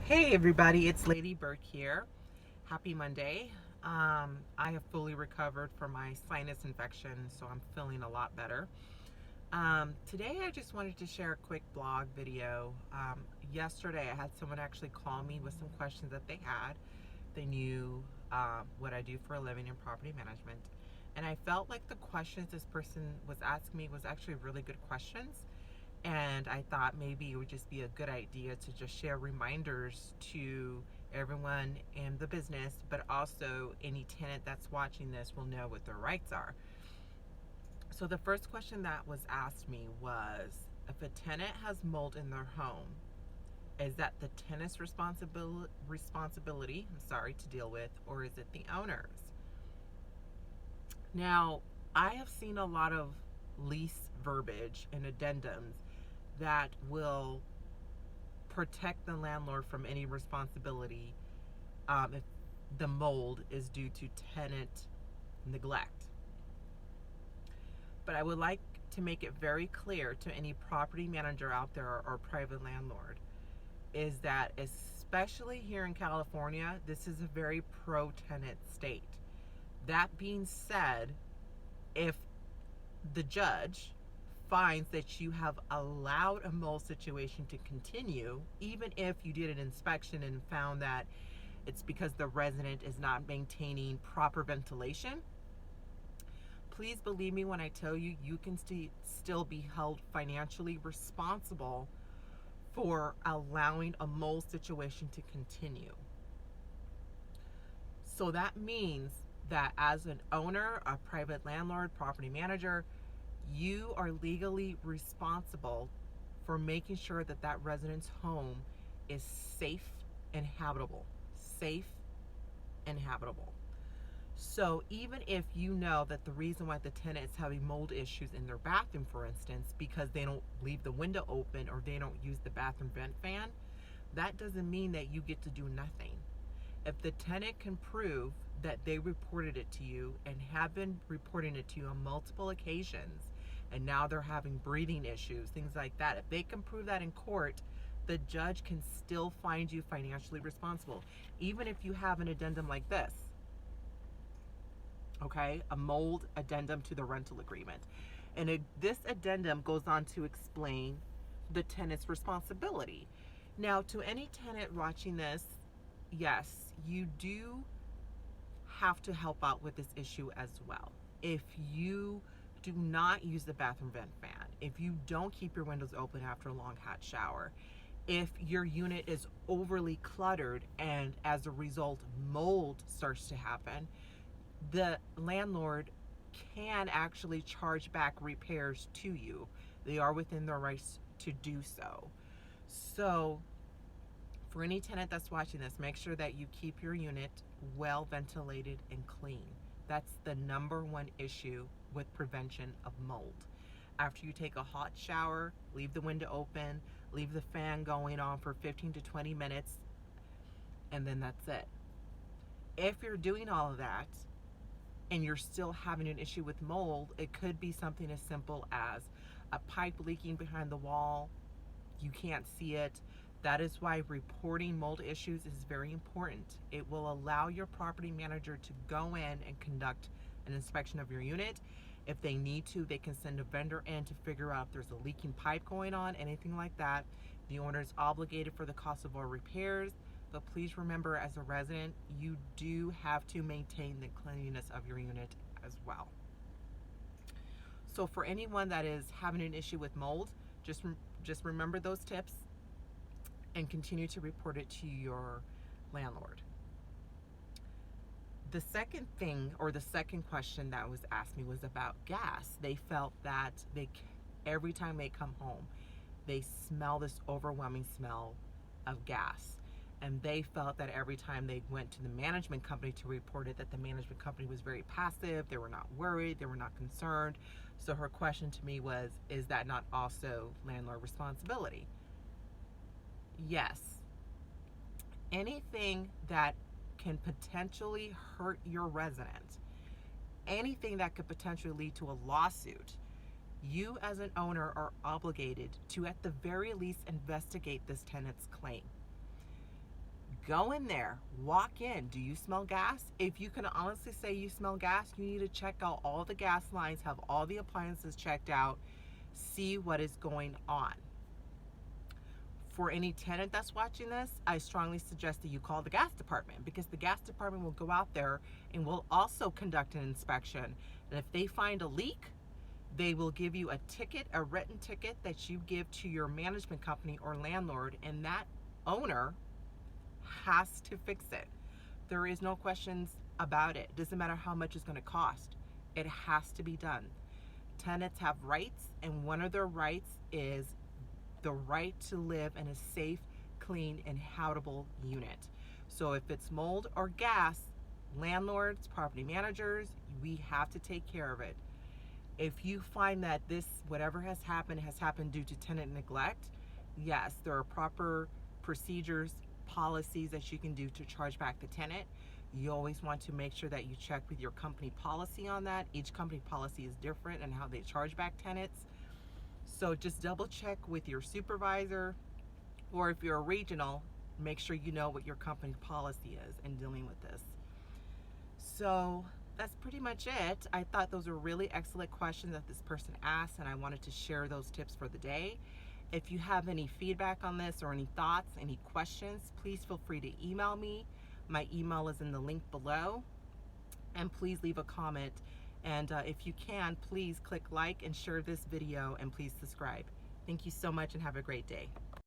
Hey everybody, it's ladybburke here. Happy Monday. I have fully recovered from my sinus infection, so I'm feeling a lot better. Today I just wanted to share a quick blog video. Yesterday I had someone actually call me with some questions that they had. They knew what I do for a living in property management. And I felt like the questions this person was asking me was actually really good questions, and I thought maybe it would just be a good idea to just share reminders to everyone in the business, but also any tenant that's watching this will know what their rights are. So the first question that was asked me was, if a tenant has mold in their home, is that the tenant's responsibility, to deal with, or is it the owner's? Now, I have seen a lot of lease verbiage and addendums that will protect the landlord from any responsibility if the mold is due to tenant neglect. But I would like to make it very clear to any property manager out there or private landlord is that, especially here in California, this is a very pro-tenant state. That being said, if the judge finds that you have allowed a mold situation to continue, even if you did an inspection and found that it's because the resident is not maintaining proper ventilation, please believe me when I tell you, you can still be held financially responsible for allowing a mold situation to continue. So that means that as an owner, a private landlord, property manager, you are legally responsible for making sure that that resident's home is safe and habitable. Safe and habitable. So even if you know that the reason why the tenant is having mold issues in their bathroom, for instance, because they don't leave the window open or they don't use the bathroom vent fan, that doesn't mean that you get to do nothing. If the tenant can prove that they reported it to you and have been reporting it to you on multiple occasions, and now they're having breathing issues, things like that, if they can prove that in court, the judge can still find you financially responsible, even if you have an addendum like this. Okay, a mold addendum to the rental agreement. And this addendum goes on to explain the tenant's responsibility. Now, to any tenant watching this, yes, you do have to help out with this issue as well. If you do not use the bathroom vent fan, if you don't keep your windows open after a long hot shower, if your unit is overly cluttered and as a result mold starts to happen, the landlord can actually charge back repairs to you. They are within their rights to do so. So for any tenant that's watching this, make sure that you keep your unit well ventilated and clean. That's the number one issue with prevention of mold. After you take a hot shower, leave the window open, leave the fan going on for 15 to 20 minutes, and then that's it. If you're doing all of that and you're still having an issue with mold, it could be something as simple as a pipe leaking behind the wall. You can't see it. That is why reporting mold issues is very important. It will allow your property manager to go in and conduct an inspection of your unit. If they need to, they can send a vendor in to figure out if there's a leaking pipe going on, anything like that. The owner is obligated for the cost of all repairs, but please remember, as a resident, you do have to maintain the cleanliness of your unit as well. So for anyone that is having an issue with mold, just remember those tips and continue to report it to your landlord. The second thing, or the second question that was asked me, was about gas. They felt that every time they come home, they smell this overwhelming smell of gas. And they felt that every time they went to the management company to report it, that the management company was very passive. They were not worried. They were not concerned. So her question to me was, is that not also landlord responsibility? Yes. Anything that can potentially hurt your resident, anything that could potentially lead to a lawsuit, you as an owner are obligated to, at the very least, investigate this tenant's claim. Go in there, walk in. Do you smell gas? If you can honestly say you smell gas, you need to check out all the gas lines, have all the appliances checked out, see what is going on. For any tenant that's watching this, I strongly suggest that you call the gas department, because the gas department will go out there and will also conduct an inspection. And if they find a leak, they will give you a ticket, a written ticket that you give to your management company or landlord, and that owner has to fix it. There is no questions about it. Doesn't matter how much it's going to cost. It has to be done. Tenants have rights, and one of their rights is the right to live in a safe, clean, and habitable unit. So if it's mold or gas, landlords, property managers, we have to take care of it. If you find that this, whatever has happened due to tenant neglect, yes, there are proper procedures, policies that you can do to charge back the tenant. You always want to make sure that you check with your company policy on that. Each company policy is different and how they charge back tenants. So just double check with your supervisor, or if you're a regional, make sure you know what your company policy is in dealing with this. So that's pretty much it. I thought those were really excellent questions that this person asked, and I wanted to share those tips for the day. If you have any feedback on this or any thoughts, any questions, please feel free to email me. My email is in the link below, and please leave a comment. And if you can, please click like and share this video, and please subscribe. Thank you so much and have a great day.